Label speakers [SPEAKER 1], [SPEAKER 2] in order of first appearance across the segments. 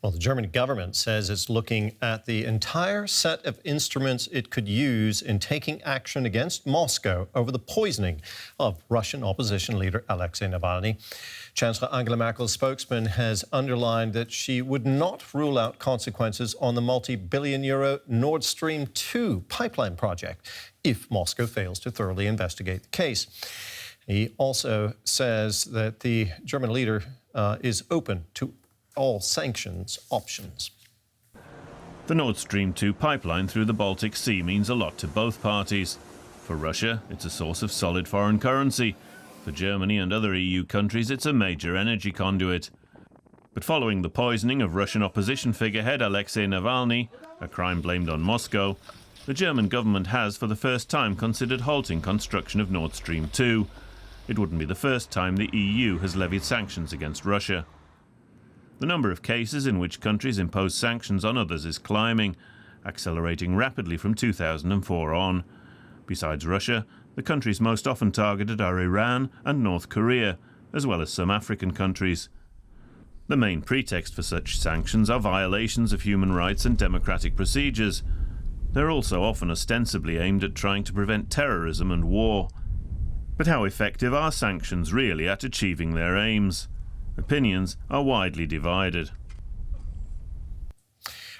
[SPEAKER 1] Well, the German government says it's looking at the entire set of instruments it could use in taking action against Moscow over the poisoning of Russian opposition leader Alexei Navalny. Chancellor Angela Merkel's spokesman has underlined that she would not rule out consequences on the multi-billion-euro Nord Stream 2 pipeline project if Moscow fails to thoroughly investigate the case. He also says that the German leader is open to all sanctions options.
[SPEAKER 2] The Nord Stream 2 pipeline through the Baltic Sea means a lot to both parties. For Russia, it's a source of solid foreign currency. For Germany and other EU countries, it's a major energy conduit. But following the poisoning of Russian opposition figurehead Alexei Navalny, a crime blamed on Moscow, the German government has for the first time considered halting construction of Nord Stream 2. It wouldn't be the first time the EU has levied sanctions against Russia. The number of cases in which countries impose sanctions on others is climbing, accelerating rapidly from 2004 on. Besides Russia, the countries most often targeted are Iran and North Korea, as well as some African countries. The main pretext for such sanctions are violations of human rights and democratic procedures. They're also often ostensibly aimed at trying to prevent terrorism and war. But how effective are sanctions really at achieving their aims? Opinions are widely divided.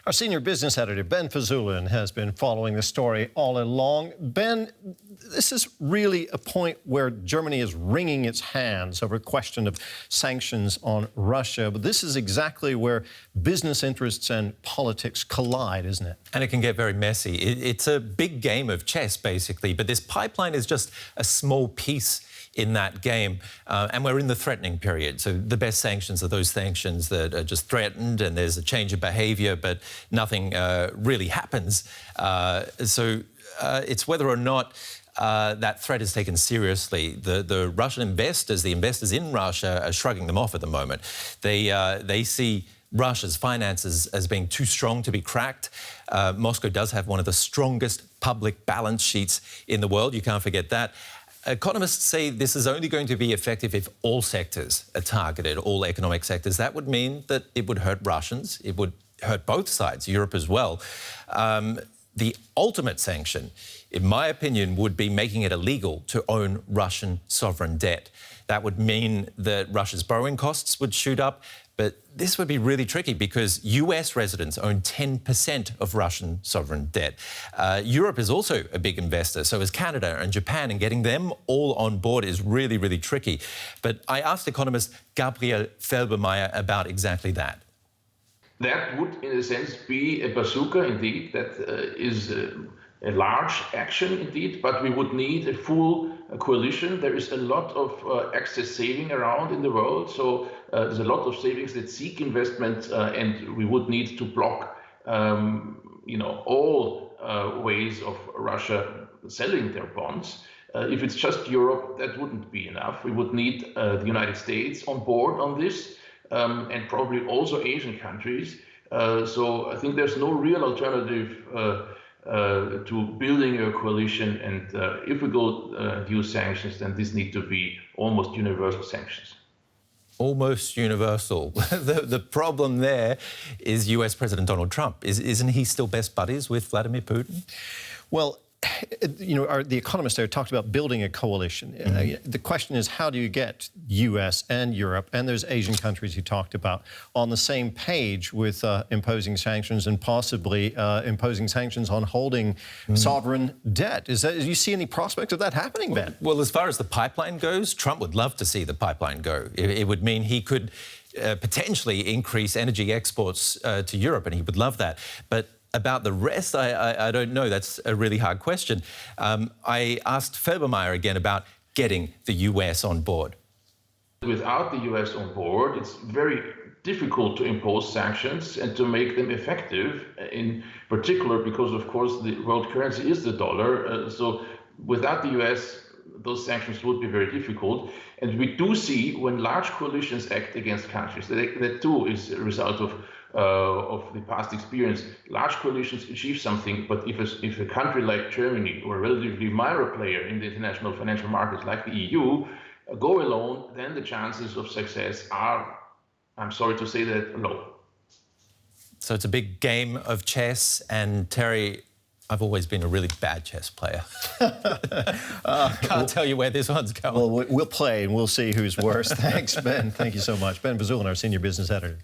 [SPEAKER 1] Our senior business editor, Ben Fazulin, has been following the story all along. Ben, this is really a point where Germany is wringing its hands over a question of sanctions on Russia. But this is exactly where business interests and politics collide, isn't it?
[SPEAKER 3] And it can get very messy. It's a big game of chess, basically. But this pipeline is just a small piece in that game, and we're in the threatening period. So the best sanctions are those sanctions that are just threatened and there's a change of behaviour, but nothing really happens. So it's whether or not that threat is taken seriously. The Russian investors, the investors in Russia, are shrugging them off at the moment. They see Russia's finances as being too strong to be cracked. Moscow does have one of the strongest public balance sheets in the world. You can't forget that. Economists say this is only going to be effective if all sectors are targeted, all economic sectors. That would mean that it would hurt Russians. It would hurt both sides, Europe as well. The ultimate sanction, in my opinion, would be making it illegal to own Russian sovereign debt. That would mean that Russia's borrowing costs would shoot up. But this would be really tricky because US residents own 10% of Russian sovereign debt. Europe is also a big investor, so is Canada and Japan, and getting them all on board is really, really tricky. But I asked economist Gabriel Felbermayr about exactly that.
[SPEAKER 4] That would, in a sense, be a bazooka indeed. That is a large action indeed, but we would need a full coalition. There is a lot of excess saving around in the world, so there's a lot of savings that seek investment, and we would need to block, all ways of Russia selling their bonds. If it's just Europe, that wouldn't be enough. We would need the United States on board on this, and probably also Asian countries. So I think there's no real alternative to building a coalition, and if we go use sanctions, then these need to be almost universal sanctions.
[SPEAKER 3] Almost universal. The problem there is US President Donald Trump. Isn't he still best buddies with Vladimir Putin?
[SPEAKER 1] Well, the economist there talked about building a coalition. Mm-hmm. The question is, how do you get US and Europe, and there's Asian countries you talked about, on the same page with imposing sanctions and possibly imposing sanctions on holding sovereign debt? Do you see any prospects of that happening, Ben?
[SPEAKER 3] Well, as far as the pipeline goes, Trump would love to see the pipeline go. It would mean he could potentially increase energy exports to Europe, and he would love that. But about the rest, I don't know. That's a really hard question. I asked Felbermayr again about getting the US on board.
[SPEAKER 4] Without the US on board, it's very difficult to impose sanctions and to make them effective, in particular because, of course, the world currency is the dollar. So without the US, those sanctions would be very difficult. And we do see when large coalitions act against countries, that too is a result of the past experience. Large coalitions achieve something, but if a country like Germany, or a relatively minor player in the international financial markets like the EU, go alone, then the chances of success are, I'm sorry to say that, low.
[SPEAKER 3] So it's a big game of chess. And Terry, I've always been a really bad chess player. Can't tell you where this one's going.
[SPEAKER 1] Well, we'll play and we'll see who's worse. Thanks, Ben. Thank you so much. Ben Bazulin, our senior business editor.